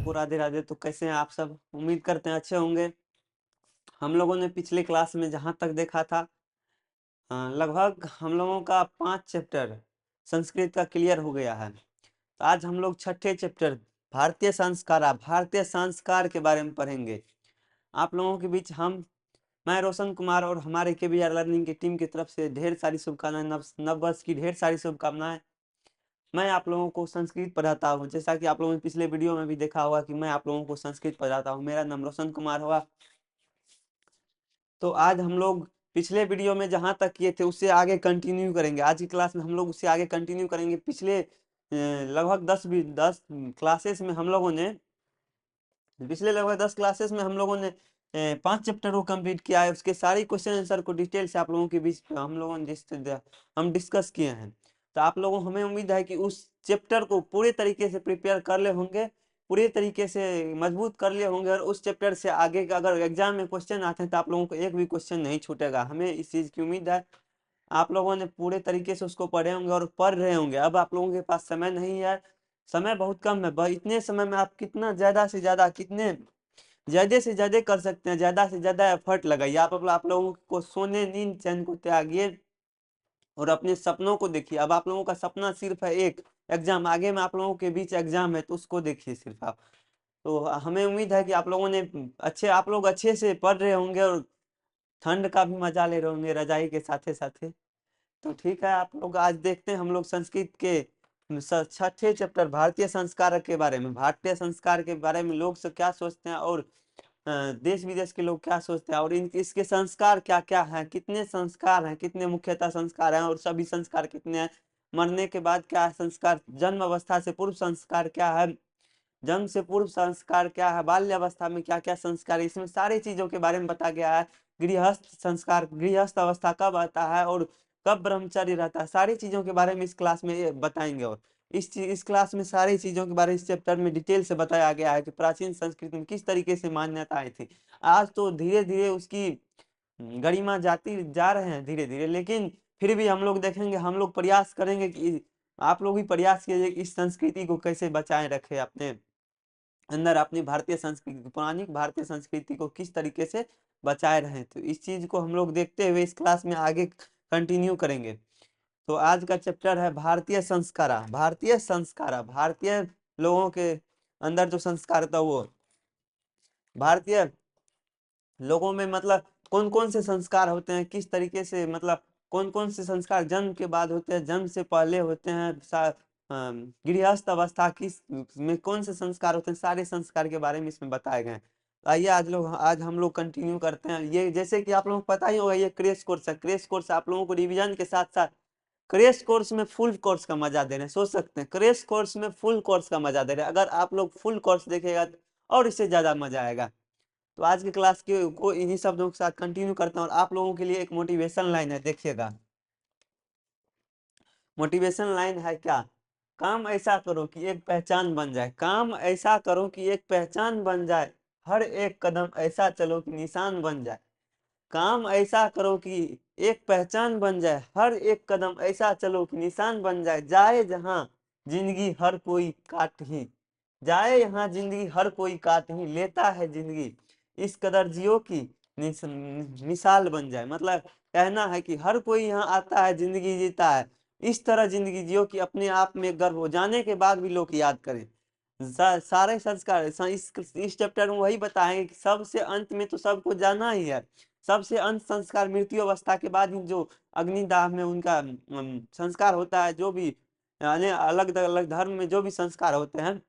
सबको राधे राधे। तो कैसे हैं आप सब? उम्मीद करते हैं अच्छे होंगे। हम लोगों ने पिछले क्लास में जहाँ तक देखा था, लगभग हम लोगों का 5 चैप्टर संस्कृत का क्लियर हो गया है। तो आज हम लोग छठे चैप्टर भारतीय संस्कार के बारे में पढ़ेंगे। आप लोगों के बीच मैं रोशन कुमार और हमारे KBR लर्निंग की टीम की तरफ से ढेर सारी शुभकामनाएं, नव वर्ष की ढेर सारी शुभकामनाएं। मैं आप लोगों को संस्कृत पढ़ाता हूँ, जैसा कि आप लोगों ने पिछले वीडियो में भी देखा होगा कि मैं आप लोगों को संस्कृत पढ़ाता हूँ। मेरा नाम रोशन कुमार हुआ। तो आज हम लोग पिछले वीडियो में जहाँ तक किए थे उससे आगे कंटिन्यू करेंगे। आज की क्लास में हम लोग उससे आगे कंटिन्यू करेंगे। लगभग 10 क्लासेस में हम लोगों ने पिछले लगभग 10 क्लासेस में हम लोगों ने 5 चैप्टर को कंप्लीट किया है। उसके सारी क्वेश्चन आंसर को डिटेल से आप लोगों के बीच हम लोगों ने हम डिस्कस किए हैं। तो आप लोगों हमें उम्मीद है कि उस चैप्टर को पूरे तरीके से प्रिपेयर कर ले होंगे, पूरे तरीके से मजबूत कर लिए होंगे, और उस चैप्टर से आगे का अगर एग्जाम में क्वेश्चन आते हैं तो आप लोगों को एक भी क्वेश्चन नहीं छूटेगा। हमें इस चीज़ की उम्मीद है। आप लोगों ने पूरे तरीके से उसको पढ़े होंगे और पढ़ रहे होंगे। अब आप लोगों के पास समय नहीं है, समय बहुत कम है। इतने समय में आप कितना ज़्यादा से ज़्यादा कर सकते हैं, ज़्यादा से ज़्यादा एफर्ट लगाइए। आप लोगों को सोने, नींद, चैन को त्यागिए और अपने सपनों को देखिए। अब आप लोगों का सपना सिर्फ है एक एग्जाम, आगे में आप लोगों के बीच एग्जाम है, तो उसको देखिए सिर्फ आप। तो हमें उम्मीद है कि आप लोग अच्छे से पढ़ रहे होंगे और ठंड का भी मजा ले रहे होंगे रजाई के साथे साथे। तो ठीक है, आप लोग आज देखते हैं हम लोग संस्कृत के छठे चैप्टर भारतीय संस्कार के बारे में। भारतीय संस्कार के बारे में लोग सब क्या सोचते हैं और देश विदेश के लोग क्या सोचते हैं, और इसके संस्कार क्या क्या हैं, कितने संस्कार हैं, कितने मुख्यतः संस्कार हैं, और सभी संस्कार कितने हैं, मरने के बाद क्या है संस्कार, जन्म अवस्था से पूर्व संस्कार क्या है, जन्म से पूर्व संस्कार क्या है, बाल्यावस्था में क्या क्या संस्कार है, इसमें सारी चीजों के बारे में बताया गया है। गृहस्थ संस्कार, गृहस्थ अवस्था कब आता है और कब ब्रह्मचर्य रहता है, सारी चीजों के बारे में इस क्लास में ये बताएंगे। और इस क्लास में सारी चीजों के बारे में इस चैप्टर में डिटेल से बताया गया है कि प्राचीन संस्कृति में किस तरीके से मान्यताएं थी। आज तो धीरे धीरे उसकी गरिमा जाती जा रहे हैं धीरे धीरे, लेकिन फिर भी हम लोग देखेंगे, हम लोग प्रयास करेंगे कि आप लोग भी प्रयास कीजिए कि इस संस्कृति को कैसे बचाए रखे अपने अंदर, अपनी भारतीय संस्कृति, पुरानी भारतीय संस्कृति को किस तरीके से बचाए रहे। तो इस चीज को हम लोग देखते हुए इस क्लास में आगे कंटिन्यू करेंगे। तो आज का चैप्टर है भारतीय लोगों के अंदर जो संस्कार था वो भारतीय लोगों में मतलब कौन कौन से संस्कार होते हैं, किस तरीके से, मतलब कौन कौन से संस्कार जन्म के बाद होते हैं, जन्म से पहले होते हैं, गृहस्थ अवस्था किस में कौन से संस्कार होते हैं, सारे संस्कार के बारे में इसमें बताए गए हैं। आइए आज हम लोग कंटिन्यू करते हैं। ये जैसे कि आप लोगों को पता ही होगा, ये क्रैश कोर्स है। क्रैश कोर्स आप लोगों को रिवीजन के साथ साथ क्रैश कोर्स में फुल कोर्स का मजा दे रहे हैं। सोच सकते हैं, क्रैश कोर्स में फुल कोर्स का मजा दे रहे हैं। अगर आप लोग फुल कोर्स देखेगा और इससे ज्यादा मजा आएगा। तो आज की क्लास को इन्हीं शब्दों के साथ कंटिन्यू करता हूँ और आप लोगों के लिए एक मोटिवेशन लाइन है, देखिएगा। मोटिवेशन लाइन है क्या? काम ऐसा करो कि एक पहचान बन जाए, काम ऐसा करो कि एक पहचान बन जाए, हर एक कदम ऐसा चलो कि निशान बन जाए। काम ऐसा करो कि एक पहचान बन जाए, हर एक कदम ऐसा चलो कि निशान बन जाए। जाए जहां जिंदगी हर कोई काट ही, जाए यहाँ जिंदगी हर कोई काट ही, लेता है जिंदगी इस कदर जियो की मिसाल बन जाए। मतलब कहना है कि हर कोई यहाँ आता है, जिंदगी जीता है, इस तरह जिंदगी जियो कि अपने आप में गर्व हो, जाने के बाद भी लोग याद करें। सारे संस्कार इस चैप्टर में वही बताएंगे कि सबसे अंत में तो सबको जाना ही है। सबसे अंत संस्कार मृत्यु अवस्था के बाद ही जो अग्निदाह में उनका संस्कार होता है, जो भी यानी अलग अलग धर्म में जो भी संस्कार होते हैं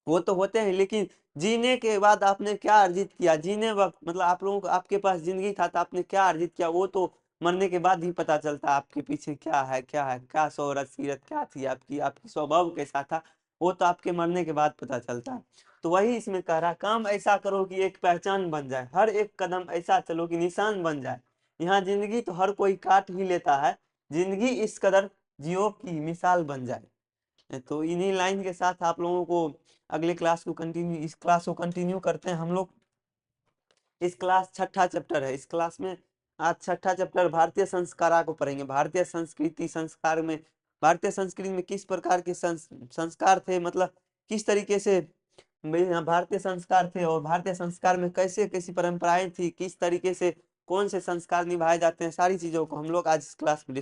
वो तो होते हैं, लेकिन जीने के बाद आपने क्या अर्जित किया, जीने वक्त मतलब आप लोगों को, आपके पास जिंदगी था तो आपने क्या अर्जित किया, वो तो मरने के बाद ही पता चलता है। आपके पीछे क्या है, क्या शोहरत सीरत क्या थी आपकी, आपकी स्वभाव कैसा था, वो तो आपके मरने के बाद पता चलता है। तो वही इसमें कह रहा, काम ऐसा करो कि एक पहचान बन जाए, हर एक कदम ऐसा चलो कि निशान बन जाए। यहाँ जिंदगी तो हर कोई काट ही लेता है, जिंदगी इस कदर जियो की मिसाल बन जाए। तो इन्हीं लाइन के साथ आप लोगों को इस क्लास को कंटिन्यू करते हैं हम लोग। इस क्लास छठा चैप्टर है। इस क्लास में आज छठा चैप्टर भारतीय संस्कारा को पढ़ेंगे। भारतीय संस्कृति में किस प्रकार के संस्कार थे, मतलब किस तरीके से यहाँ भारतीय संस्कार थे और भारतीय संस्कार में कैसे कैसी परंपराएं थी, किस तरीके से कौन से संस्कार निभाए जाते हैं, सारी चीजों को हम लोग आज इस क्लास में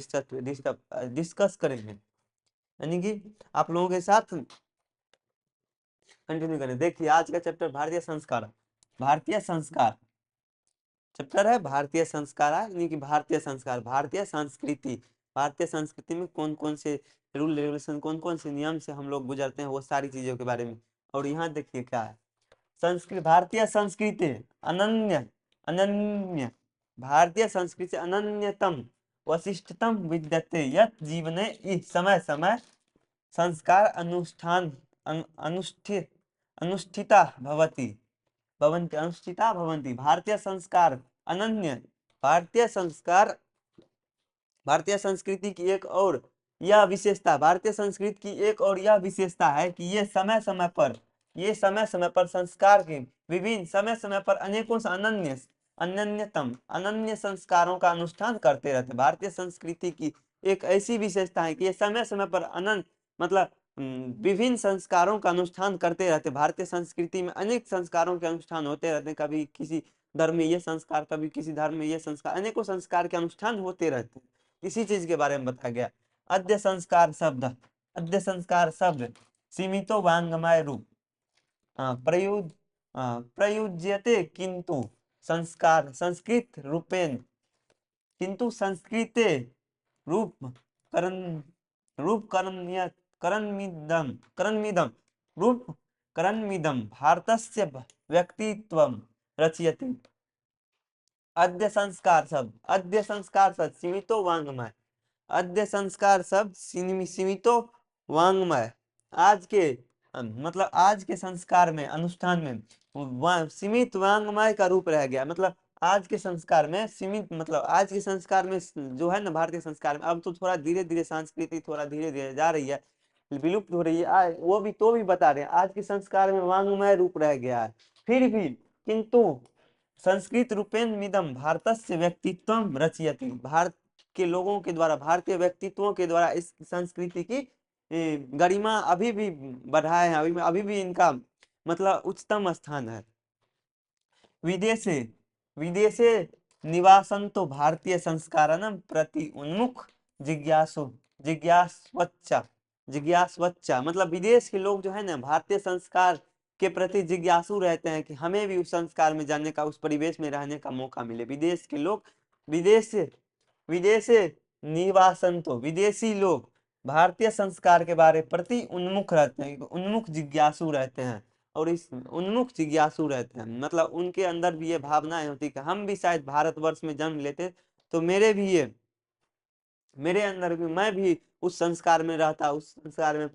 डिस्कस करेंगे। यानी कि आप लोगों के साथ कंटिन्यू करें। देखिए आज का चैप्टर भारतीय संस्कार, भारतीय संस्कार चैप्टर है भारतीय संस्कार, यानी कि भारतीय संस्कार, भारतीय संस्कृति, भारतीय संस्कृति में कौन कौन से रूल रेगुलेशन, कौन कौन से नियम से हम लोग गुजरते हैं, वो सारी चीजों के बारे में। और यहाँ देखिए क्या है, संस्कृत, भारतीय संस्कृति अनन्य अनन्य, भारतीय संस्कृति अनन्यतम वशिष्ठतम विद्यते यत् जीवने इ समय समय संस्कार अनुष्ठान अनुष्ठित अनुष्ठिता भवति भवन्ति अनुष्ठिता भवन्ति। भारतीय संस्कार अनन्य, भारतीय संस्कार, भारतीय संस्कृति की एक और यह विशेषता, भारतीय संस्कृति की एक और यह विशेषता है कि ये समय समय पर संस्कार के विभिन्न समय समय पर अनेकों से अनन्यतम अनन्य संस्कारों का अनुष्ठान करते रहते। भारतीय संस्कृति की एक ऐसी विशेषता है कि ये समय समय पर अनंत मतलब विभिन्न संस्कारों का अनुष्ठान करते रहते। भारतीय संस्कृति में अनेक संस्कारों के अनुष्ठान होते रहते हैं, कभी किसी धर्म में ये संस्कार, कभी किसी धर्म में ये संस्कार, अनेकों संस्कार के अनुष्ठान होते रहते हैं। इसी चीज के बारे में बताया गया। अद्य संस्कार शब्द सीमितो वांगमय रूप प्रयुज्यते किंतु संस्कार संस्कृत रूपेण, किंतु संस्कृते रूप करण रूप करणमिदं भारतस्य व्यक्तित्वं रचयति। अद्य संस्कार शब्द सीमितो वांग्मय, अद्य संस्कार शब्द सीमितो वांग्मय, आज के मतलब आज के संस्कार में अनुष्ठान में सीमित वांग्मय का रूप रह गया। मतलब आज के संस्कार में सीमित, मतलब आज के संस्कार में जो है ना, भारतीय संस्कार में अब तो थोड़ा धीरे धीरे संस्कृति थोड़ा धीरे धीरे जा रही है, विलुप्त हो रही है, वो भी तो भी बता रहे हैं आज के संस्कार में वांग्मय रूप रह गया है। फिर भी किंतु संस्कृत रूपेण मिदम भारतस्य व्यक्तित्वम रचयति, भारत के लोगों के द्वारा, भारतीय व्यक्तित्वों के द्वारा इस संस्कृति की गरिमा अभी भी बढ़ाए हैं, अभी भी इनका मतलब उच्चतम स्थान है। विदेशे विदेशे निवासन्तो भारतीय संस्काराणां प्रति उन्मुख जिज्ञास्वच्चा, मतलब विदेश के लोग जो है ना, भारतीय संस्कार के प्रति जिज्ञासु रहते हैं कि हमें भी उस संस्कार में जानने का, उस परिवेश में रहने का मौका मिले। विदेश के लोग विदेशे निवासन्तो, विदेशी लोग भारतीय संस्कार के बारे प्रति उन्मुख रहते हैं, उन्मुख जिज्ञासु रहते हैं। और इस उन्मुख जिज्ञासु रहते हैं मतलब उनके अंदर भी ये भावनाएं होती कि हम भी शायद भारतवर्ष में जन्म लेते तो मेरे अंदर भी, मैं भी उस संस्कार में रहता, उस संस्कार में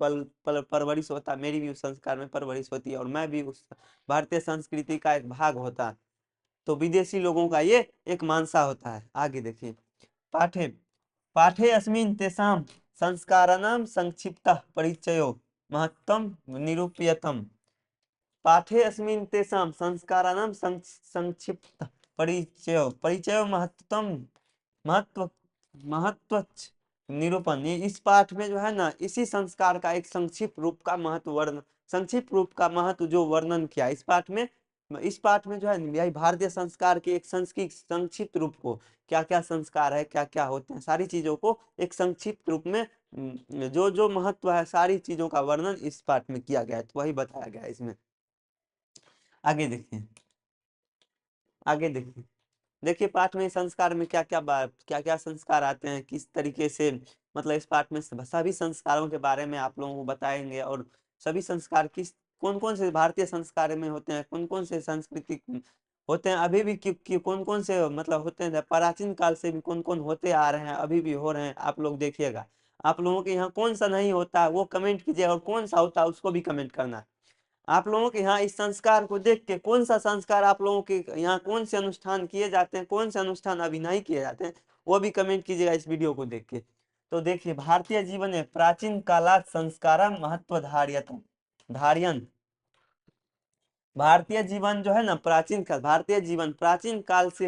परवरिश होता, मेरी भी उस संस्कार में परवरिश होती और मैं भी उस भारतीय संस्कृति का एक भाग होता। तो विदेशी लोगों का ये एक मानसा होता है। आगे देखिए, पाठे अस्मिन् तेषां संस्काराणां संक्षिप्तः परिचयो महत्त्वं निरूप्यतम्। पाठे अस्मिन् तेषां संस्काराणां संक्षिप्त परिचय महत्व निरूपण। इस पाठ में जो है ना, इसी संस्कार का एक संक्षिप्त रूप का महत्व जो वर्णन किया इस पाठ में जो है यही भारतीय संस्कार के एक संक्षिप्त रूप को, क्या क्या संस्कार है, क्या क्या होते हैं, सारी चीजों को एक संक्षिप्त रूप में जो जो महत्व है, सारी चीजों का वर्णन इस पाठ में किया गया है, तो वही बताया गया है इसमें। आगे देखिए, देखिए पाठ में संस्कार में क्या क्या संस्कार आते हैं, किस तरीके से, मतलब इस पाठ में सभी संस्कारों के बारे में आप लोगों को बताएंगे। और सभी संस्कार कौन कौन से भारतीय संस्कार में होते हैं, कौन कौन से सांस्कृतिक होते हैं अभी भी, कौन कौन से मतलब होते हैं प्राचीन काल से भी कौन कौन होते आ रहे हैं, अभी भी हो रहे हैं। आप लोग देखिएगा, आप लोगों के यहाँ कौन सा नहीं होता वो कमेंट कीजिए, और कौन सा होता है उसको भी कमेंट करना। आप लोगों के यहाँ इस संस्कार को देख के कौन सा संस्कार आप लोगों के यहाँ, कौन से अनुष्ठान किए जाते हैं, कौन से अनुष्ठान अभी नहीं किए जाते हैं, वो भी कमेंट कीजिएगा इस वीडियो को देख के। तो देखिए, भारतीय जीवन में प्राचीन कालात संस्कार महत्व धारियन, भारतीय जीवन जो है ना, भारतीय जीवन प्राचीन काल से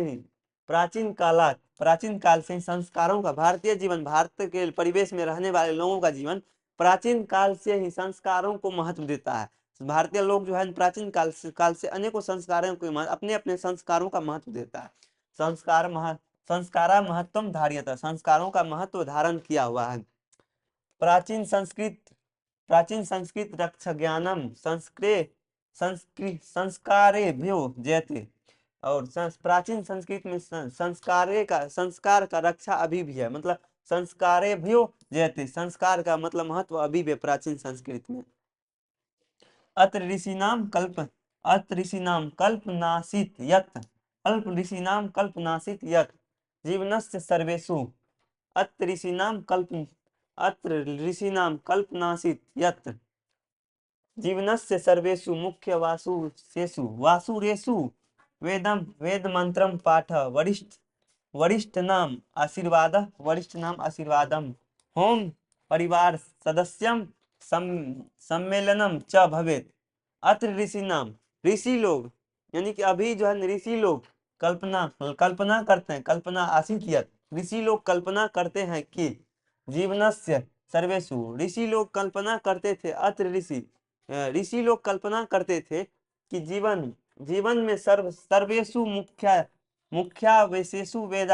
ही संस्कारों का, भारतीय जीवन, भारत के परिवेश में रहने वाले लोगों का जीवन प्राचीन काल से ही संस्कारों को महत्व देता है। भारतीय लोग जो है प्राचीन काल से अनेकों संस्कारों को अपने अपने संस्कारों का महत्व देता है। संस्कारा महत्वम धार्यता, संस्कारों का महत्व धारण किया हुआ है। प्राचीन संस्कृत रक्ष ज्ञानम संस्कारेभ्यो जयते। और प्राचीन संस्कृत में संस्कार का रक्षा अभी भी है, मतलब संस्कारेभ्यो जयते, संस्कार का मतलब महत्व अभी भी प्राचीन संस्कृत में। अत्र ऋषीणाम कल्पनासीत यत् जीवनस्य सर्वेषु अत्र ऋषीणाम कल्पनासीत यत् जीवनस्य सर्वेषु मुख्य वासुरेषु वेद मंत्रम पाठ वरिष्ठनाम आशीर्वादम होम परिवार सदस्यम सम्मेलनम च भवेत। अत्र ऋषिनाम, ऋषि लोग यानी कि अभी जो है ऋषि लोग कल्पना करते हैं, कल्पना आसित यत्, ऋषि लोग कल्पना करते हैं कि जीवनस्य सर्वेषु, ऋषि लोग कल्पना करते थे, अत्र ऋषि लोग कल्पना करते थे कि जीवन में सर्वेषु मुख्यावेशेषु वेद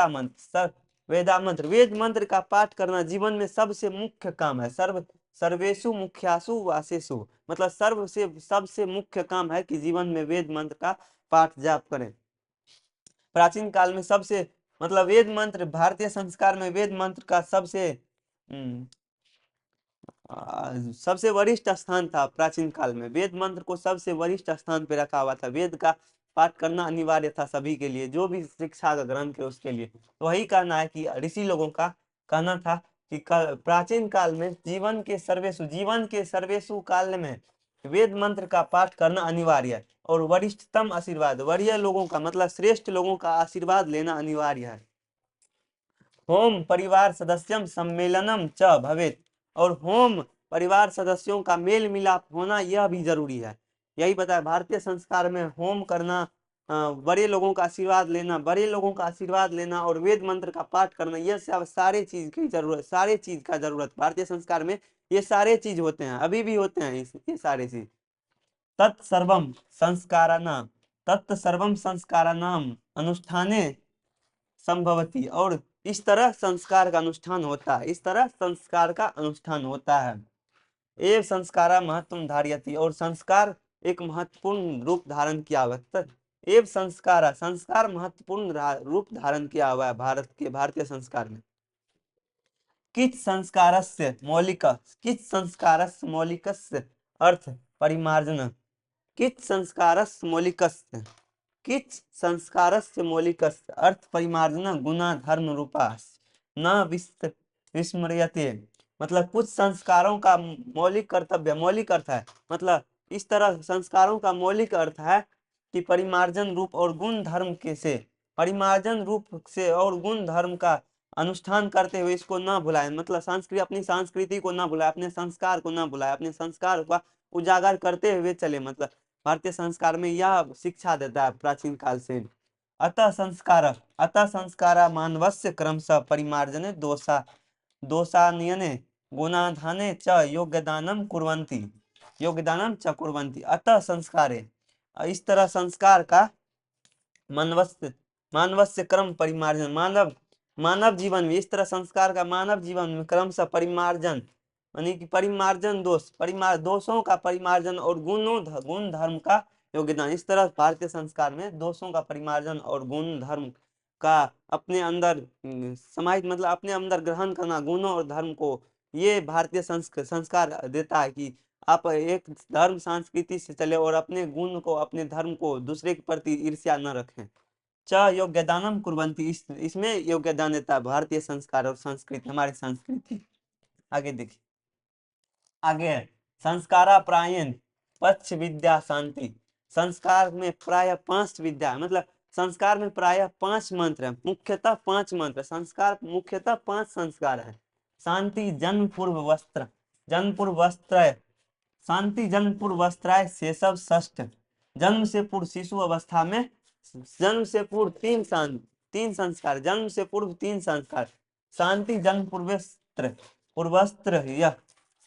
मंत्र का पाठ करना जीवन में सबसे मुख्य काम है। सर्वेषु मुख्यासु वासेषु, मतलब सबसे मुख्य काम है कि जीवन में वेद मंत्र का पाठ जाप करें। प्राचीन काल में सबसे मतलब वेद मंत्र, भारतीय संस्कार में वेद मंत्र का सबसे वरिष्ठ स्थान था। प्राचीन काल में वेद मंत्र को सबसे वरिष्ठ स्थान पे रखा हुआ था। वेद का पाठ करना अनिवार्य था सभी के लिए, जो भी शिक्षा का ग्रहण के उसके लिए। तो वही कहना है कि ऋषि लोगों का कहना था कि प्राचीन काल में जीवन के सर्वेषु काल में वेद मंत्र का पाठ करना अनिवार्य है, और वरिष्ठतम आशीर्वाद, वरीय लोगों का मतलब श्रेष्ठ लोगों का आशीर्वाद लेना अनिवार्य है। होम परिवार सदस्यम सम्मेलनम च भवेत, और होम परिवार सदस्यों का मेल मिलाप होना यह भी जरूरी है। यही बताया भारतीय संस्कार में होम करना, बड़े लोगों का आशीर्वाद लेना और वेद मंत्र का पाठ करना, यह सब सारे चीज का जरूरत भारतीय संस्कार में ये सारे चीज होते हैं, अभी भी होते हैं ये सारे चीज। तत्सर्वम संस्कारानाम अनुष्ठाने संभवती, और इस तरह संस्कार का अनुष्ठान होता है। एव संस्कारा महत्वम धारयति, और संस्कार एक महत्वपूर्ण रूप धारण किया हुआ है। एव संस्कार महत्वपूर्ण रूप धारण किया हुआ है भारतीय संस्कार में। किच संस्कारस्य मौलिकस्य अर्थ परिमार्जन, किच संस्कारस्य मौलिकस्य अर्थ परिमार्जन गुना धर्म रूपा न विस्मर्यते, मतलब कुछ संस्कारों का मौलिक अर्थ है, मतलब इस तरह संस्कारों का मौलिक अर्थ है कि परिमार्जन रूप और गुण धर्म और गुण धर्म का अनुष्ठान करते हुए इसको ना भुलाएं, मतलब अपनी संस्कृति को ना भुलाए, अपने संस्कार को ना भुलाए, अपने संस्कार का उजागर करते हुए चले, मतलब भारतीय संस्कार में यह शिक्षा देता है प्राचीन काल से। अतः संस्कारा मानवस्य क्रमशः परिमार्जने दोषानयने गुणाधाने च योगदानम कुर्वन्ति। अतः संस्कारे, इस तरह संस्कार का मानवस्य क्रम परिमार्जन, मानव जीवन में इस तरह संस्कार का मानव जीवन में क्रमशः परिमार्जन यानी कि दोषों का परिमार्जन और गुण धर्म का योगदान, इस तरह भारतीय संस्कार में दोषों का परिमार्जन और गुण धर्म का अपने अंदर समाहित, मतलब अपने अंदर ग्रहण करना गुणों और धर्म को, ये भारतीय संस्कार देता है कि आप एक धर्म संस्कृति से चले और अपने गुण को, अपने धर्म को दूसरे के प्रति ईर्ष्या न रखें। च योगदानम कुर्वन्ति, इसमें योगदान देता है भारतीय संस्कार और संस्कृति, हमारी संस्कृति। आगे देखिए, आगे संस्कारा प्रायण पक्ष विद्या शांति, संस्कार में प्राय 5 विद्या, मतलब संस्कार में प्राय 5 मंत्र है, मुख्यतः 5 मंत्र। संस्कार मुख्यतः 5 संस्कार है। शांति जन्म पूर्व वस्त्र शांति जन्म पूर्व वस्त्राय शेषव षष्ठ, जन्म से पूर्व शिशु अवस्था में जन्म से पूर्व 3 संस्कार, जन्म से पूर्व 3 संस्कार। शांति जन्म पूर्वस्त्र यह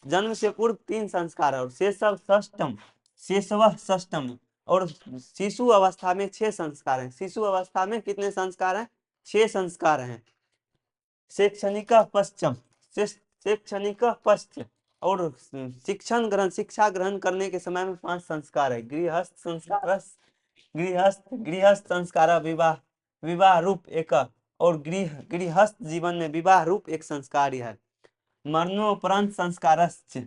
जन्म से पूर्व 3 संस्कार, और शेषव षष्ठम, शेषवः षष्ठम। और शिशु अवस्था में 6 संस्कार हैं। शिशु अवस्था में कितने संस्कार हैं? 6 संस्कार हैं। शैक्षणिक पश्चम, शैक्षणिक पश्च। और शिक्षा ग्रहण करने के समय में 5 संस्कार है। गृहस्थ संस्कार, गृहस्थ संस्कार, विवाह, विवाह रूप एक। और गृहस्थ जीवन में विवाह रूप एक संस्कार है। मरणोपरांत संस्कारश्च,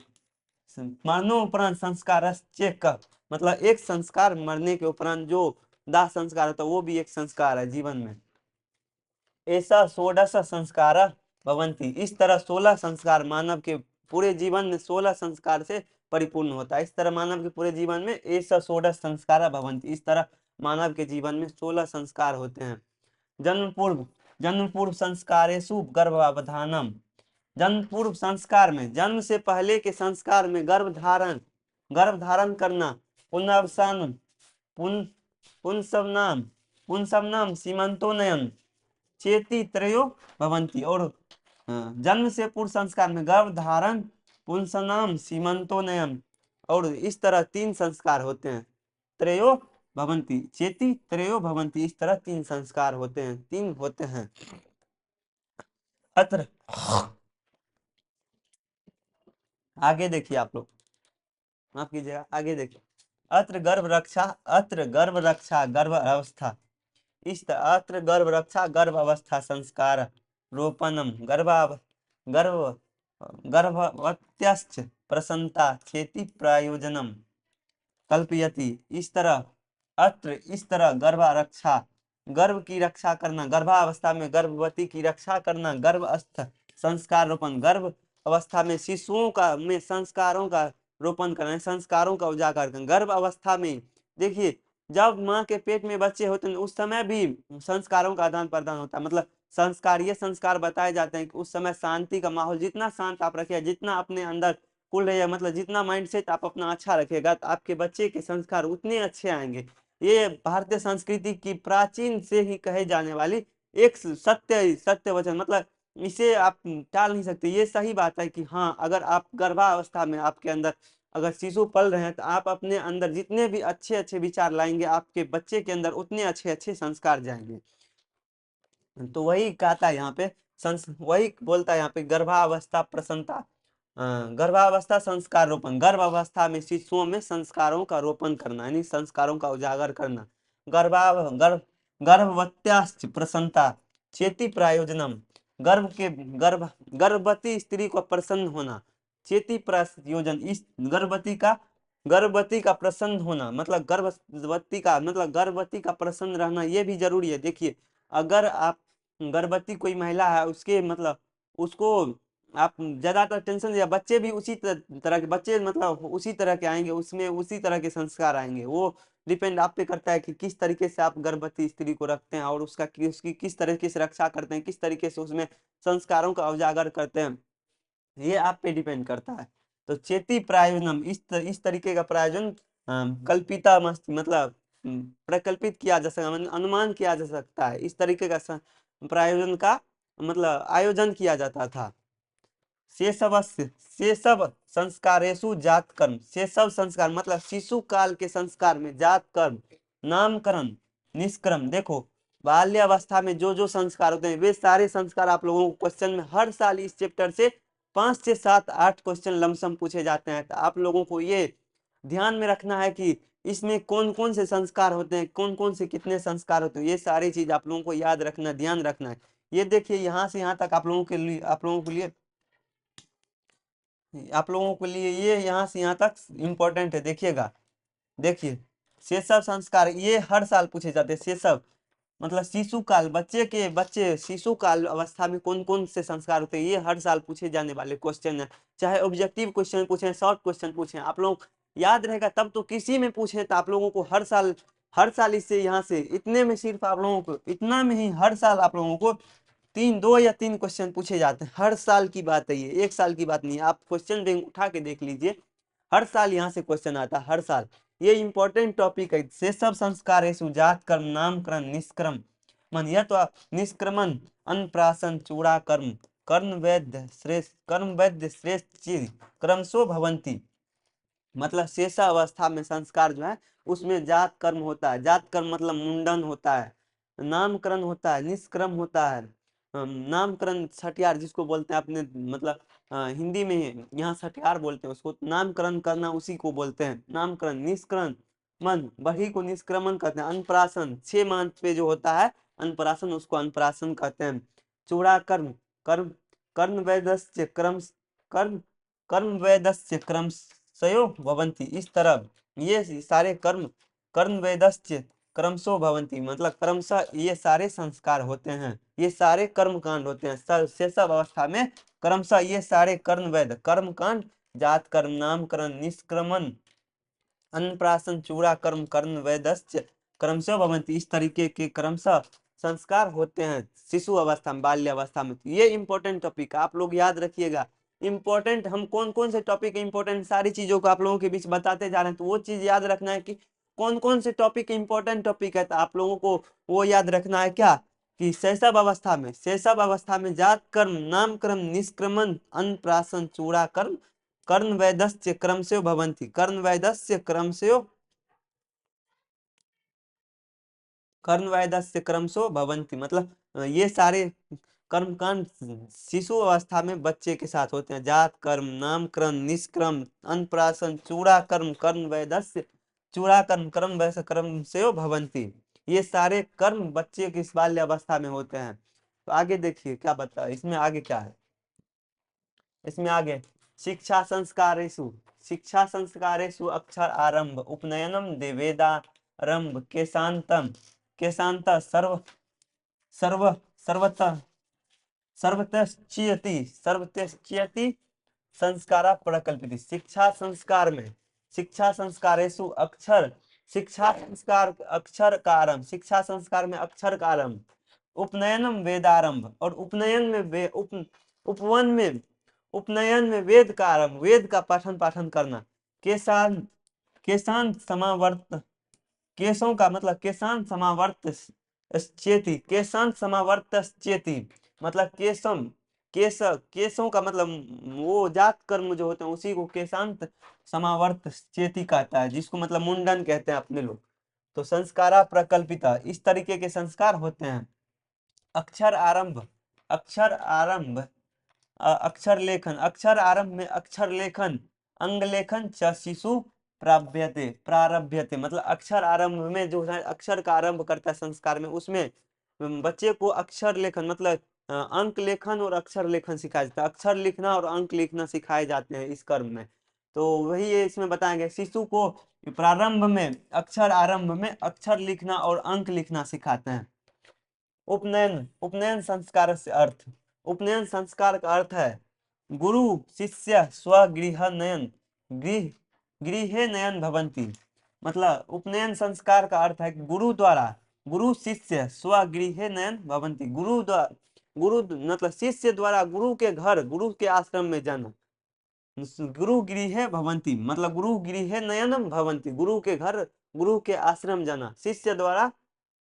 मरणोपरांत संस्कारश्च, मतलब एक संस्कार मरने के उपरांत जो दाह संस्कार होता है वो भी एक संस्कार है जीवन में। ऐसा 16 संस्कार भवंती, इस तरह 16 संस्कार मानव के पूरे जीवन में 16 संस्कार से परिपूर्ण होता है। इस तरह मानव के पूरे जीवन में ऐसा 16 संस्कार भवंती, इस तरह मानव के जीवन में 16 संस्कार होते हैं। जन्म पूर्व संस्कारेषु गर्भावधानम, जन्म पूर्व संस्कार में, जन्म से पहले के संस्कार में गर्भ धारण करना, पुनर्वसन, पुंसवनाम सीमंतोनयन चेती त्रयो भवंती। और जन्म से पूर्व संस्कार में गर्भ धारण, पुंसनाम, सीमंतोनयन, और इस तरह 3 संस्कार होते हैं। त्रयो भवंती, चेती त्रयो भवंती, इस तरह 3 संस्कार होते हैं, 3 होते हैं। अत्र आगे देखिए आप लोग, माफ कीजिएगा, आगे देखिए। अत्र गर्भ रक्षा गर्भ अवस्था, इस अत्र गर्भ रक्षा गर्भ अवस्था संस्कार रोपणम, गर्भवत्यश्च प्रसन्नता खेती प्रयोजनम कल्पयति। इस तरह गर्भ रक्षा, गर्भ की रक्षा करना, गर्भावस्था में गर्भवती की रक्षा करना, गर्भस्थ संस्कार रोपण, गर्भ अवस्था में शिशुओं का में संस्कारों का रोपण करना, संस्कारों का उजागर करना। गर्भ अवस्था में देखिए, जब माँ के पेट में बच्चे होते हैं उस समय भी संस्कारों का आदान प्रदान होता है। मतलब संस्कार, ये संस्कार बताए जाते हैं कि उस समय शांति का माहौल, जितना शांत आप रखिए, जितना अपने अंदर कुल रहिए, मतलब जितना माइंडसेट आप अपना अच्छा रखिएगा तो आपके बच्चे के संस्कार उतने अच्छे आएंगे। ये भारतीय संस्कृति की प्राचीन से ही कहे जाने वाली एक सत्य वचन, मतलब इसे आप टाल नहीं सकते। ये सही बात है कि हाँ, अगर आप गर्भावस्था में आपके अंदर अगर शिशु पल रहे हैं तो आप अपने अंदर जितने भी अच्छे अच्छे विचार लाएंगे, आपके बच्चे के अंदर उतने अच्छे अच्छे संस्कार जाएंगे। तो वही कहता है यहाँ पे, वही बोलता है यहाँ पे, गर्भावस्था प्रसन्नता, गर्भावस्था संस्कार रोपण, गर्भ अवस्था में शिशुओं में संस्कारों का रोपण करना, यानी संस्कारों का उजागर करना। गर्भवत्याश्च प्रसन्नता चेती प्रयोजनम, गर्भवती स्त्री को प्रसन्न होना, चेती प्रयोजन, इस गर्भवती का प्रसन्न होना, मतलब गर्भवती का प्रसन्न रहना, ये भी जरूरी है। देखिए, अगर आप गर्भवती कोई महिला है, उसके मतलब उसको आप ज्यादातर टेंशन, या बच्चे भी उसी तरह के बच्चे, मतलब उसी तरह के आएंगे, उसमें उसी तरह के संस्कार आएंगे। वो डिपेंड आप पे करता है कि किस तरीके से आप गर्भवती स्त्री को रखते हैं और उसकी किस तरीके से रक्षा करते हैं, किस तरीके से उसमें संस्कारों का उजागर करते हैं, ये आप पे डिपेंड करता है। तो चेती प्रायोजनम, इस तरीके का प्रायोजन कल्पिता मस्त, मतलब प्रकल्पित किया जा सकता, अनुमान किया जा सकता है। इस तरीके का प्रायोजन का मतलब आयोजन किया जाता था। शेषव संस्कारेषु जात कर्म, शेषव संस्कार मतलब शिशु काल के संस्कार में जात कर्म, नामकरण, निष्क्रम। देखो, बाल्यावस्था में जो जो संस्कार होते हैं वे सारे संस्कार आप लोगों को क्वेश्चन में हर साल इस चैप्टर से 5 से 7 8 क्वेश्चन लमसम पूछे जाते हैं। तो आप लोगों को ये ध्यान में रखना है कि इसमें कौन कौन से संस्कार होते हैं, कौन कौन से कितने संस्कार होते हैं, ये सारी चीज आप लोगों को याद रखना, ध्यान रखना है। ये देखिए, यहाँ से यहाँ तक आप लोगों के लिए ये यहाँ से यहाँ तक इम्पोर्टेंट है। देखिएगा, देखिए, शेषव संस्कार ये हर साल पूछे जाते हैं। शेषव मतलब शिशु काल, बच्चे शिशु काल अवस्था में कौन कौन से संस्कार होते हैं, ये हर साल पूछे जाने वाले क्वेश्चन है। चाहे ऑब्जेक्टिव क्वेश्चन पूछे, शॉर्ट क्वेश्चन पूछे, आप लोग याद रहेगा तब तो। किसी में पूछे तो आप लोगों को हर साल इससे यहाँ से इतने में, सिर्फ आप लोगों को इतना में ही हर साल आप लोगों को 2 या 3 क्वेश्चन पूछे जाते हैं। हर साल की बात है ये, एक साल की बात नहीं है। आप क्वेश्चन बैंक उठा के देख लीजिए, हर साल यहाँ से क्वेश्चन आता है, हर साल। ये इंपॉर्टेंट टॉपिक है। शेषव संस्कार जात कर्म, नामकरण, निष्क्रम मन, यह तो निष्क्रमण, अन्नप्राशन, चूड़ा कर्म, कर्म वैद्य श्रेष्ठ चीज क्रमशो भवंती। मतलब शेषा अवस्था में संस्कार जो है उसमें जात कर्म होता है। जात कर्म मतलब मुंडन होता है, नामकरण होता है, निष्क्रम होता है। नामकरण छठियार जिसको बोलते हैं अपने मतलब हिंदी में यहाँ छठियार बोलते हैं उसको, नामकरण करना उसी को बोलते हैं नामकरण। निष्करण मन बढ़ी को निष्क्रमण कहते हैं। अनप्राशन 6 मांस पे जो होता है अनप्राशन, उसको अनप्राशन कहते हैं। चूड़ा कर्म कर्म कर्ण वैदस्य क्रम कर्म कर्म वैदस्य क्रमशयो भवन्ति। इस तरह ये सारे कर्म कर्म वैदस्य क्रमशो भवन्ति मतलब क्रमशः ये सारे संस्कार होते हैं, ये सारे कर्म कांड होते हैं। शेषव अवस्था में क्रमशः ये सारे कर्म वैद कर्म कांड, जात कर्म, नामकरण, निष्क्रमण, अन्नप्राशन, चूड़ा कर्म, कर्ण वैदस्य क्रमशः भवन्ति, इस तरीके के क्रमशः संस्कार होते हैं शिशु अवस्था में, बाल्य अवस्था में। तो ये इंपॉर्टेंट टॉपिक आप लोग याद रखिएगा। इंपॉर्टेंट हम कौन कौन से टॉपिक इंपॉर्टेंट सारी चीजों को आप लोगों के बीच बताते जा रहे हैं, तो वो चीज याद रखना है कि कौन कौन से टॉपिक इंपॉर्टेंट टॉपिक है। तो आप लोगों को वो याद रखना है क्या कि शैशव अवस्था में जात कर्म, नामकर्म, निष्क्रमण, अन्नप्राशन, चूड़ा कर्म, कर्ण वैदस्य क्रमशः भवन्ति। कर्ण वैदस्य क्रमशः कर्ण वैदस्य क्रमशः भवन्ति मतलब ये सारे कर्मकांड शिशु अवस्था में बच्चे के साथ होते हैं। जात कर्म, नामकरण, निष्क्रम, अन्नप्राशन, चूड़ा कर्म, कर्ण वैदस्य, चूड़ा कर्म, कर्म वैश्य कर्म से भवन्ति, ये सारे कर्म बच्चे की इस बाल्य अवस्था में होते हैं। तो आगे देखिए क्या बता इसमें आगे क्या है। इसमें आगे शिक्षा संस्कारेषु अक्षर आरंभ, उपनयनम वेदारंभ, केशांतम केशांत सर्व सर्वतः सर्वतश्चियति संस्कारा प्रकल्पित। शिक्षा संस्कारेषु अक्षर का आरंभ, शिक्षा संस्कार में अक्षर का आरंभ, उपनयनम वेदारंभ और उपनयन में वेद का आरंभ, वेद का पठन पाठन करना। केशान केशांत समावर्त, केशों का मतलब केशांत समावर्तश्चेति मतलब केशों का मतलब वो जात कर्म जो होते हैं उसी को केशांत समावर्त चेति कहता है, जिसको मतलब मुंडन कहते हैं अपने लोग। तो संस्कारा प्रकल्पिता, इस तरीके के संस्कार होते हैं। अक्षर आरंभ अक्षर आरंभ में अक्षर लेखन, अंग लेखन च शिशु प्रारभ्यते मतलब अक्षर आरंभ में जो है अक्षर का आरंभ करता है संस्कार में, उसमें बच्चे को अक्षर लेखन मतलब अंक लेखन और अक्षर लेखन सिखाया जाता है। अक्षर लिखना और अंक लिखना सिखाए जाते हैं इस कर्म में। तो वही ये इसमें बताएंगे शिशु को प्रारंभ में आरंभ में अक्षर लिखना और अंक लिखना सिखाते हैं। उपनयन संस्कार से अर्थ, उपनयन संस्कार का अर्थ है गुरु शिष्य स्वगृह नयन गृह गृहे नयन भवंती। मतलब उपनयन संस्कार का अर्थ है कि गुरु शिष्य स्वगृहे नयन भवंती, गुरु मतलब शिष्य द्वारा गुरु के घर, गुरु के आश्रम में जाना। गुरु गृहे भवंती मतलब गुरु गृहे नयनम भवंती, गुरु के घर, गुरु के आश्रम जाना शिष्य द्वारा।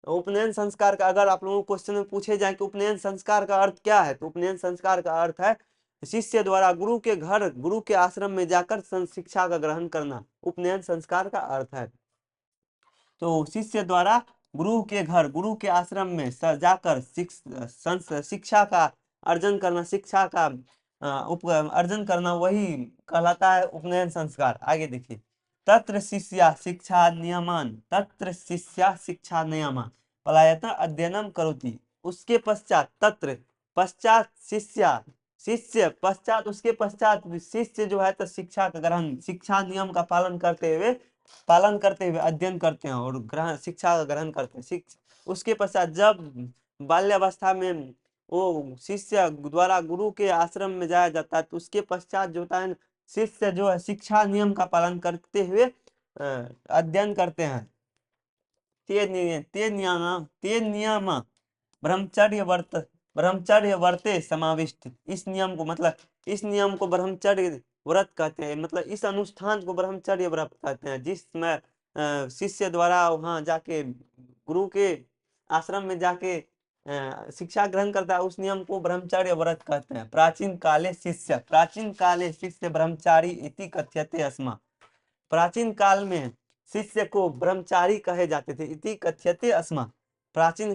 उपनयन संस्कार का अगर आप लोगों को क्वेश्चन में पूछे जाए कि उपनयन संस्कार का अर्थ क्या है, तो उपनयन संस्कार का अर्थ है शिष्य द्वारा गुरु के घर, गुरु के आश्रम में जाकर शिक्षा का ग्रहण करना, उपनयन संस्कार का अर्थ है। तो शिष्य द्वारा गुरु के घर, गुरु के आश्रम में जाकर शिक्षा का अर्जन करना, शिक्षा का अर्जन करना, वही कहलाता है उपनयन संस्कार। आगे देखिए तत्र शिष्या शिक्षा नियमा पलायता अध्ययनम करोति। उसके पश्चात उसके पश्चात शिष्य जो है तो शिक्षा का ग्रहण, शिक्षा नियम का पालन करते हुए अध्ययन करते हैं और शिक्षा का ग्रहण करते हैं। उसके पश्चात जब बाल्यावस्था में वो शिष्य द्वारा गुरु के आश्रम में जाया जाता है, तो उसके पश्चात जो होता है शिष्य जो है शिक्षा नियम का पालन करते हुए अध्ययन करते हैं। ते नियम ब्रह्मचर्य वर्ते समाविष्ट। इस नियम को मतलब इस नियम को ब्रह्मचर्य व्रत कहते हैं, मतलब इस अनुष्ठान को ब्रह्मचर्य व्रत कहते हैं, जिसमें शिष्य द्वारा वहां जाके गुरु के आश्रम में जाके शिक्षा ग्रहण करता है, उस नियम को ब्रह्मचर्य व्रत कहते हैं। प्राचीन काले शिष्य ब्रह्मचारी इति कथ्यते अस्मा। प्राचीन काल में शिष्य को ब्रह्मचारी कहे जाते थे, इति कथ्यते अस्मा। प्राचीन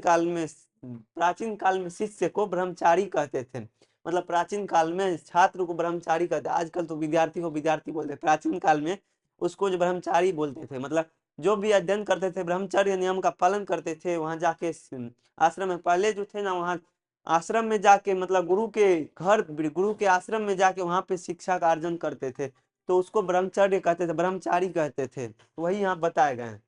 काल में शिष्य को ब्रह्मचारी कहते थे, मतलब प्राचीन काल में छात्र को ब्रह्मचारी कहते, आजकल तो विद्यार्थी को विद्यार्थी बोलते, प्राचीन काल में उसको जो ब्रह्मचारी बोलते थे, मतलब जो भी अध्ययन करते थे ब्रह्मचर्य नियम का पालन करते थे, वहां जाके आश्रम में पहले जो थे ना, वहाँ आश्रम में जाके मतलब गुरु के आश्रम में जाके वहां पे शिक्षा का अर्जन करते थे, तो उसको ब्रह्मचर्य कहते थे, ब्रह्मचारी कहते थे। तो वही यहाँ बताए गए हैं।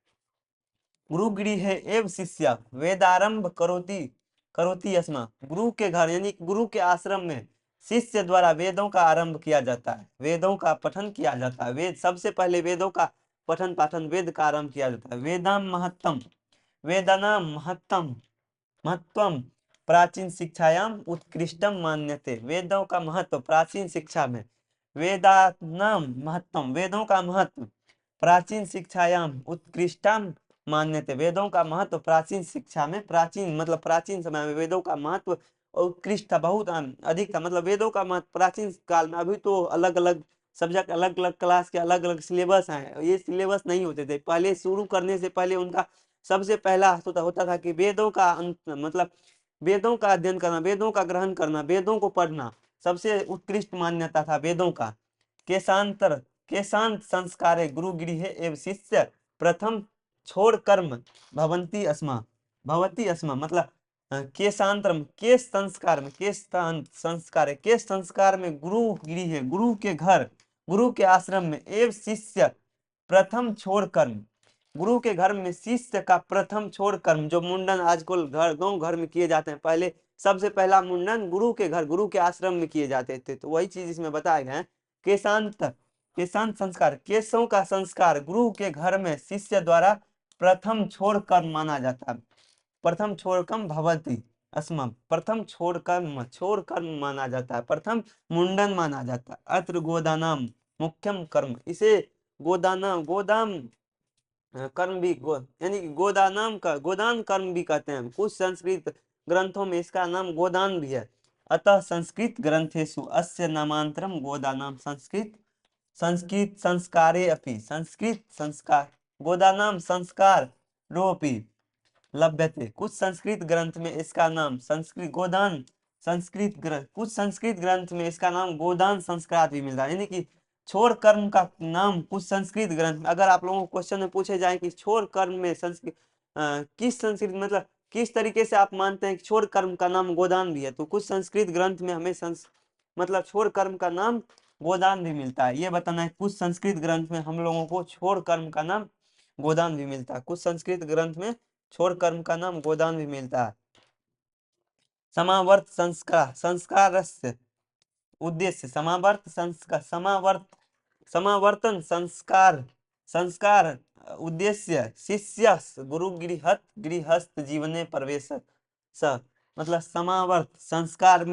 गुरु गृह एव शिष्य वेदारंभ करोति करोति अस्मा। गुरु के घर यानी गुरु के आश्रम में शिष्य द्वारा वेदों का आरंभ किया जाता है, वेदों का पठन किया जाता है। वेद सबसे पहले वेदों का पठन पाठन, वेद का आरंभ किया जाता है। वेदाम महत्तम, वेदानाम महत्तम महत्वम प्राचीन शिक्षायाम उत्कृष्टम मान्यते। वेदों का महत्व प्राचीन शिक्षा में, वेदानाम महत्तम वेदों का महत्व प्राचीन शिक्षायाम उत्कृष्टम मान्यते। वेदों का महत्व प्राचीन शिक्षा में, प्राचीन मतलब प्राचीन समय में वेदों का महत्व और उत्कृष्ट था, बहुत अधिक था। मतलब वेदों का महत्व प्राचीन काल में, अभी तो अलग अलग सब्जेक्ट, अलग अलग क्लास के अलग अलग सिलेबस हैं, ये सिलेबस नहीं होते थे पहले। शुरू करने से पहले उनका सबसे पहला होता था कि वेदों का मतलब वेदों का अध्ययन करना, वेदों का ग्रहण करना, वेदों को पढ़ना सबसे उत्कृष्ट मान्यता था वेदों का। केशांत संस्कारे गुरु गृहे एवं शिष्य प्रथम छोड़ कर्म भवंती अस्मा भवती अस्मा। मतलब केशांतरम, केश संस्कार में गुरु गृह गुरु के घर, गुरु के आश्रम में एवं शिष्य प्रथम छोड़ कर्म, गुरु के घर में शिष्य का प्रथम छोड़ कर्म, जो मुंडन आजकल गांव घर में किए जाते हैं, पहले सबसे पहला मुंडन गुरु के घर, गुरु के आश्रम में किए जाते थे। तो वही चीज इसमें बताए गए हैं। केशांत संस्कार, केशों का संस्कार गुरु के घर में शिष्य द्वारा प्रथम छोड़ कर्म माना जाता है। प्रथम छोड़ कर्म भवती अस्मा, प्रथम छोड़ कर्म माना जाता है, प्रथम मुंडन माना जाता है। अत्र गोदानाम मुख्यम कर्म, इसे गोदान कर्म भी यानी गोदान कर्म भी कहते हैं। कुछ संस्कृत ग्रंथों में इसका नाम गोदान भी है। अतः संस्कृत ग्रंथेषु अस्य नामांतरम गोदानाम संस्कृत संस्कारे अपि, संस्कृत संस्कार गोदानाम संस्कार रोपि लभ्यते। कुछ संस्कृत ग्रंथ में इसका नाम कुछ संस्कृत ग्रंथ में इसका नाम गोदान संस्कार भी मिलता है। यानी कि छोड़ कर्म का नाम कुछ संस्कृत ग्रंथ, अगर आप लोगों को क्वेश्चन में पूछे जाए कि छोड़ कर्म में किस संस्कृत मतलब किस तरीके से आप मानते हैं कि छोड़ कर्म का नाम गोदान भी है, तो कुछ संस्कृत ग्रंथ में हमें मतलब छोड़ कर्म का नाम गोदान भी मिलता है। ये बताना है कुछ संस्कृत ग्रंथ में हम लोगों को छोड़ कर्म का नाम गोदान भी मिलता है, कुछ संस्कृत ग्रंथ में छोड़ कर्म का नाम गोदान भी मिलता है। समावर्त संस्कारस्य उद्देश्य, समावर्तन संस्कार उद्देश्य शिष्य गुरु गृहस्थ जीवने प्रवेश स। मतलब समावर्त संस्कार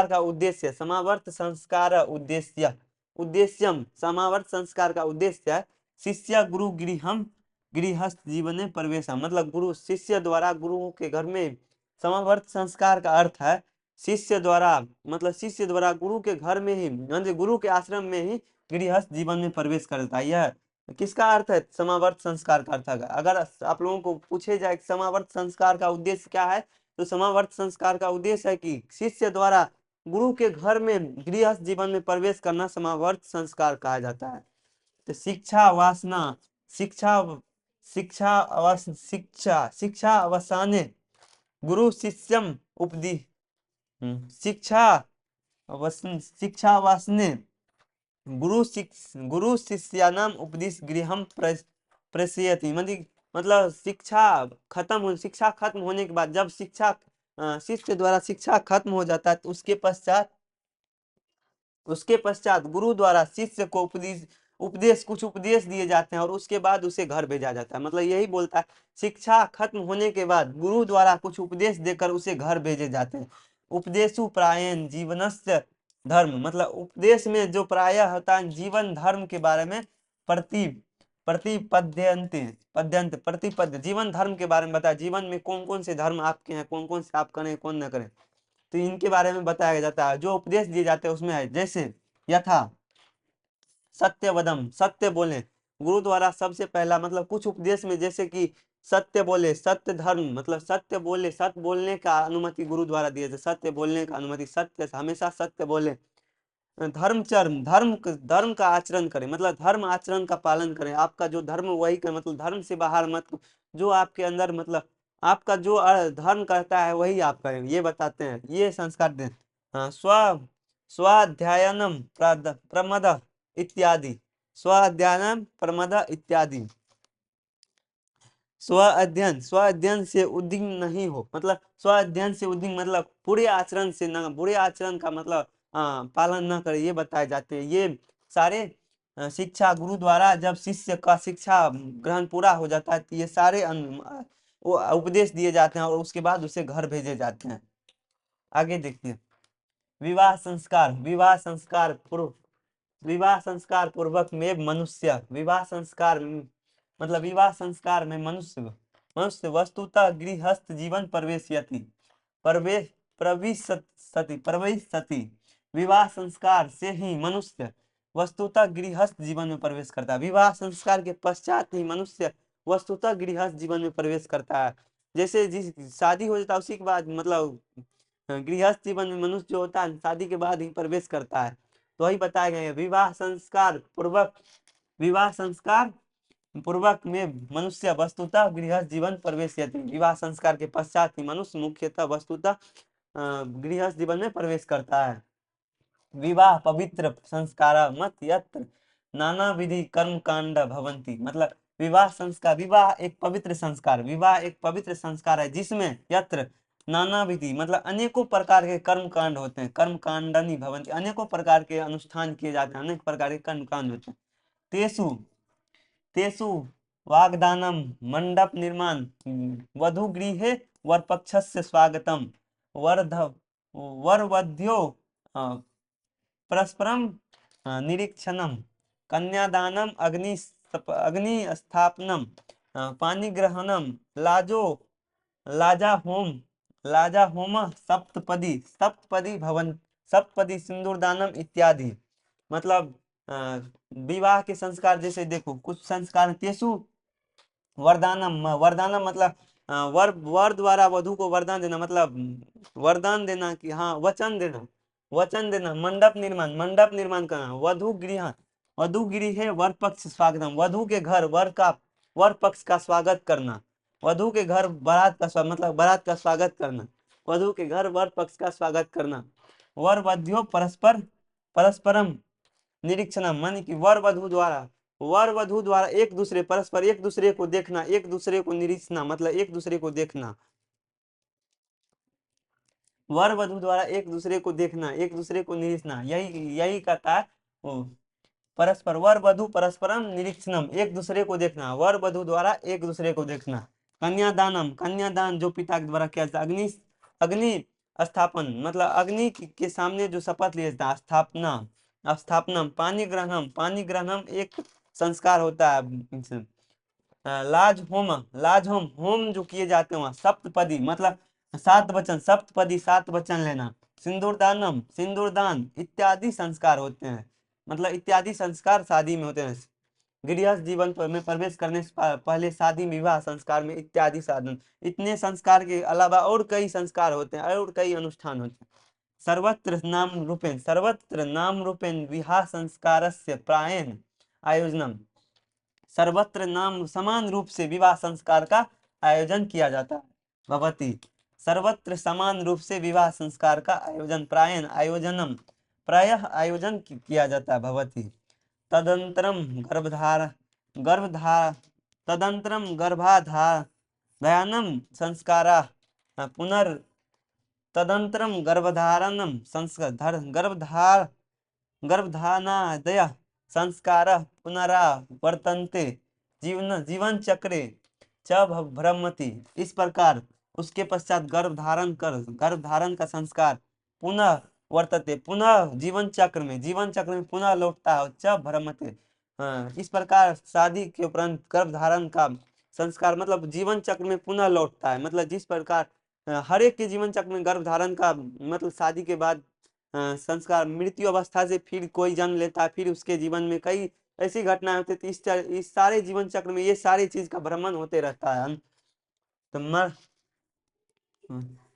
का उद्देश्य, समावर्त संस्कार का उद्देश्य है शिष्य गुरु गृहस्थ जीवन में प्रवेश। मतलब गुरु शिष्य द्वारा गुरु के घर में, समावर्त संस्कार का अर्थ है शिष्य द्वारा, मतलब शिष्य द्वारा गुरु के घर में ही, मतलब गुरु के आश्रम में ही गृहस्थ जीवन में प्रवेश करता है। यह किसका अर्थ है? समावर्त संस्कार का अर्थ है। अगर आप लोगों को पूछे जाए कि समावर्त संस्कार का उद्देश्य क्या है, तो समावर्त संस्कार का उद्देश्य है कि शिष्य द्वारा गुरु के घर में गृहस्थ जीवन में प्रवेश करना समावर्त संस्कार कहा जाता है। तो शिक्षा अवसाने गुरु शिष्यम उपदि शिक्षा वासने गुरु शिष्यानाम उपदेश गृहम प्रेषयति। मतलब शिक्षा खत्म होने के बाद, जब शिष्य द्वारा शिक्षा खत्म हो जाता है, तो उसके पश्चात गुरु द्वारा शिष्य को कुछ उपदेश दिए जाते हैं और उसके बाद उसे घर भेजा जाता है। मतलब यही बोलता है, शिक्षा खत्म होने के बाद गुरु द्वारा कुछ उपदेश देकर उसे घर भेजे जाते हैं। उपदेशु प्रायण जीवनस्य धर्म, मतलब उपदेश में जो प्रायः होता है जीवन धर्म के बारे में प्रतिपद्य जीवन धर्म के बारे में बताया। जीवन में कौन कौन से धर्म आपके हैं, कौन कौन से आप करें कौन न करें, तो इनके बारे में बताया जाता है। जो उपदेश दिए जाते हैं उसमें है जैसे यथा सत्यवदम, सत्य बोले। गुरु द्वारा सबसे पहला मतलब कुछ उपदेश में जैसे कि सत्य बोले, सत्य धर्म, मतलब सत्य बोले, सत्य बोलने का अनुमति गुरु द्वारा दिए थे, सत्य बोलने का अनुमति, सत्य हमेशा सत्य बोले। धर्मचर्म, धर्म का आचरण करें, मतलब धर्म आचरण का पालन करें, आपका जो धर्म वही करें, मतलब धर्म से बाहर मत, जो आपके अंदर मतलब आपका जो धर्म करता है वही आप करें, ये बताते हैं, ये संस्कार दें। हाँ, स्वाध्यायनम प्रमद इत्यादि, स्वाध्यायनम प्रमद इत्यादि। स्व अध्ययन से उद्विग्न नहीं हो, मतलब स्व अध्ययन से उद्विग्न मतलब बुरे आचरण से न, बुरे आचरण का मतलब पालन न करे, ये बताए जाते हैं। ये सारे शिक्षा गुरु द्वारा जब शिष्य का शिक्षा ग्रहण पूरा हो जाता है तो ये सारे वो उपदेश दिए जाते हैं और उसके बाद उसे घर भेजे जाते हैं। आगे देखिए, विवाह संस्कार पूर्वक में मनुष्य, विवाह संस्कार में मनुष्य मनुष्य वस्तुतः गृहस्थ जीवन प्रवेशति। विवाह संस्कार से ही मनुष्य वस्तुतः गृहस्थ जीवन में प्रवेश करता है, विवाह संस्कार के पश्चात ही मनुष्य वस्तुतः गृहस्थ जीवन में प्रवेश करता है। जैसे जिस शादी हो जाता है उसी के बाद मतलब गृहस्थ जीवन में मनुष्य जो होता है शादी के बाद ही प्रवेश करता है। तो वही बताए गए विवाह संस्कार पूर्वक में मनुष्य वस्तुतः गृहस्थ जीवन प्रवेशयति। विवाह संस्कार के पश्चात ही मनुष्य मुख्यतः वस्तुतः गृहस्थ जीवन में प्रवेश करता है। विवाह पवित्र संस्कार मत यत्र नाना विधि कर्म कांड भवंती, मतलब विवाह एक पवित्र संस्कार है जिसमें यत्र नाना विधि मतलब अनेकों प्रकार के कर्म कांड होते हैं, कर्म कांडनी भवंती, अनेकों प्रकार के अनुष्ठान किए जाते हैं, अनेक प्रकार के कर्म कांड होते हैं। तेसु तेसु वाग्दानम मंडप निर्माण वधु गृहे वर पक्षस्य स्वागतम वर्ध वरवध्यो परस्परम निरीक्षणम कन्यादानम अग्नि स्थापनम पाणिग्रहणम लाजा होम सप्तपदी सिंदूरदानम इत्यादि। मतलब विवाह के संस्कार जैसे देखो कुछ संस्कार तेसु वरदानम मतलब वर वर द्वारा वधु को वरदान देना, मतलब वरदान देना कि हाँ वचन देना। मंडप निर्माण करना। वधु गृह है वर पक्ष स्वागतम, वधु के घर वर पक्ष का स्वागत करना। वधु के घर मतलब बारात का स्वागत करना, वधु के घर वर पक्ष का स्वागत करना। वर वध्यो परस्परम निरीक्षण, मन की वर वधु द्वारा परस्पर एक दूसरे को देखना, एक दूसरे को निरीक्षना, मतलब एक दूसरे को देखना। वर वधु द्वारा एक दूसरे को देखना, एक दूसरे को निरीक्षना, यही कहता है परस्पर वर वधु परस्परम निरीक्षणम, एक दूसरे को देखना, वर वधु द्वारा एक दूसरे को देखना। कन्यादान जो पिता के द्वारा किया जाता है। अग्नि स्थापन मतलब अग्नि के सामने जो शपथ लिया जाता है, स्थापना। पानी ग्रहणम एक संस्कार होता है। लाज होम होम जो किए जाते हैं वहाँ। सप्तपदी मतलब सात वचन लेना। सिंदूरदान इत्यादि संस्कार होते हैं, मतलब इत्यादि संस्कार शादी में होते हैं। गृहस्थ जीवन में प्रवेश करने से पहले शादी विवाह संस्कार में इत्यादि साधन, इतने संस्कार के अलावा और कई संस्कार होते हैं और कई अनुष्ठान होते हैं। सर्वत्र नाम रूपेण विवाह संस्कारस्य प्रायेण आयोजनम, सर्वत्र नाम समान रूप से विवाह संस्कार का आयोजन किया जाता है। भवती सर्वत्र समान रूप से विवाह संस्कार का आयोजन प्रायः आयोजन किया जाता है। भवती तदंतरम गर्भाधारणम संस्कारा गर्भधारणादय संस्कार पुनरावर्तन्ते जीवन चक्रे च भ्रमति। इस प्रकार उसके पश्चात गर्भधारण का संस्कार पुनः वर्तते, पुनः जीवन चक्र में पुनः लौटता है। च भ्रमते, इस प्रकार शादी के उपरांत गर्भधारण का संस्कार मतलब जीवन चक्र में पुनः लौटता है। मतलब जिस प्रकार हर एक के जीवन चक्र में गर्भधारण का मतलब शादी के बाद संस्कार, मृत्यु अवस्था से फिर कोई जन्म लेता है, फिर उसके जीवन में कई ऐसी घटनाएं होती है। इस सारे जीवन चक्र में ये सारी चीज का भ्रमण होते रहता है। तो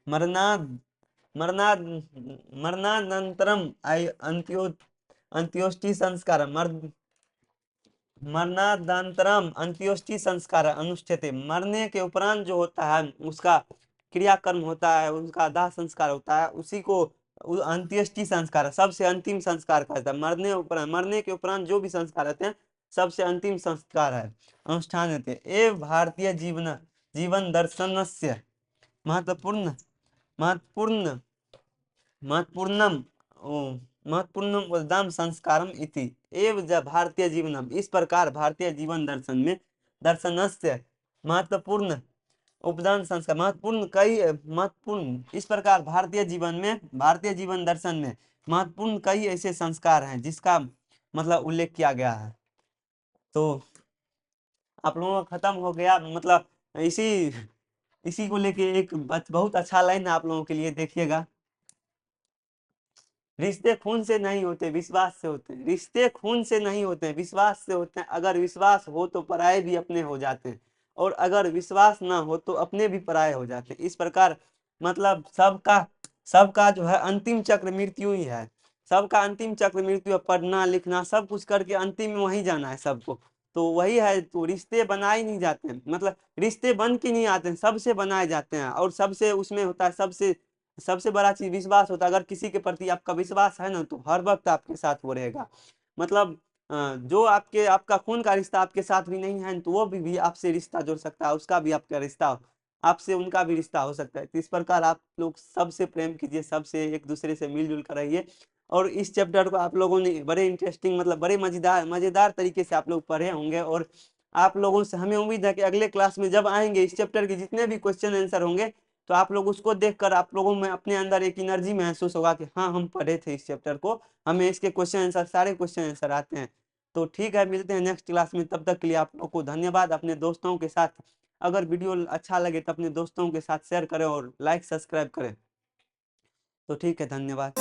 मरनाद मरनाद मरणानंतरम अंत्योष्टि संस्कार मरणानंतरम अंत्योष्टि संस्कार अनुष्ठित। मरने के उपरांत जो होता है उसका क्रियाकर्म होता है, उसका दाह संस्कार होता है, उसी को अंत्येष्टि संस्कार, सबसे अंतिम संस्कार कहता है। मरने के उपरांत जो भी संस्कार रहते हैं सबसे अंतिम संस्कार है, अनुष्ठान रहते हैं। ये भारतीय जीवन दर्शनस्य महत्वपूर्ण महत्वपूर्ण महत्वपूर्णम महत्वपूर्णम उद्दाम संस्कारम इति एव भारतीय जीवनम। इस प्रकार भारतीय जीवन दर्शन में दर्शनस्य महत्वपूर्ण उपदान संस्कार महत्वपूर्ण इस प्रकार भारतीय जीवन दर्शन में महत्वपूर्ण कई ऐसे संस्कार हैं जिसका मतलब उल्लेख किया गया है। तो आप लोगों का खत्म हो गया। मतलब इसी को लेके एक बहुत अच्छा लाइन आप लोगों के लिए, देखिएगा। रिश्ते खून से नहीं होते, विश्वास से होते हैं। रिश्ते खून से नहीं होते हैं, विश्वास से होते हैं। अगर विश्वास हो तो पराये भी अपने हो जाते हैं, और अगर विश्वास ना हो तो अपने भी पराये हो जाते हैं। इस प्रकार मतलब सबका जो है अंतिम चक्र मृत्यु ही है। सबका अंतिम चक्र मृत्यु है। पढ़ना लिखना सब कुछ करके अंतिम में वहीं जाना है सबको। तो वही है, तो रिश्ते बनाए नहीं जाते हैं, मतलब रिश्ते बन के नहीं आते हैं, सबसे बनाए जाते हैं। और सबसे उसमें होता है, सबसे बड़ा चीज विश्वास होता है। अगर किसी के प्रति आपका विश्वास है ना, तो हर वक्त आपके साथ वो रहेगा। मतलब जो आपका खून का रिश्ता आपके साथ भी नहीं है तो वो भी आपसे रिश्ता जोड़ सकता है, उसका भी आपका रिश्ता, आपसे उनका भी रिश्ता हो सकता है। तो इस प्रकार आप लोग सबसे प्रेम कीजिए, सबसे एक दूसरे से मिलजुल कर रहिए। और इस चैप्टर को आप लोगों ने बड़े इंटरेस्टिंग, मतलब बड़े मजेदार तरीके से आप लोग पढ़े होंगे। और आप लोगों से हमें उम्मीद है कि अगले क्लास में जब आएंगे, इस चैप्टर के जितने भी क्वेश्चन आंसर होंगे, तो आप लोग उसको देखकर आप लोगों में अपने अंदर एक एनर्जी महसूस होगा कि हाँ, हम पढ़े थे इस चैप्टर को, हमें इसके क्वेश्चन आंसर, सारे क्वेश्चन आंसर आते हैं। तो ठीक है, मिलते हैं नेक्स्ट क्लास में। तब तक के लिए आप लोग को धन्यवाद। अपने दोस्तों के साथ, अगर वीडियो अच्छा लगे तो अपने दोस्तों के साथ शेयर करें और लाइक सब्सक्राइब करें। तो ठीक है, धन्यवाद।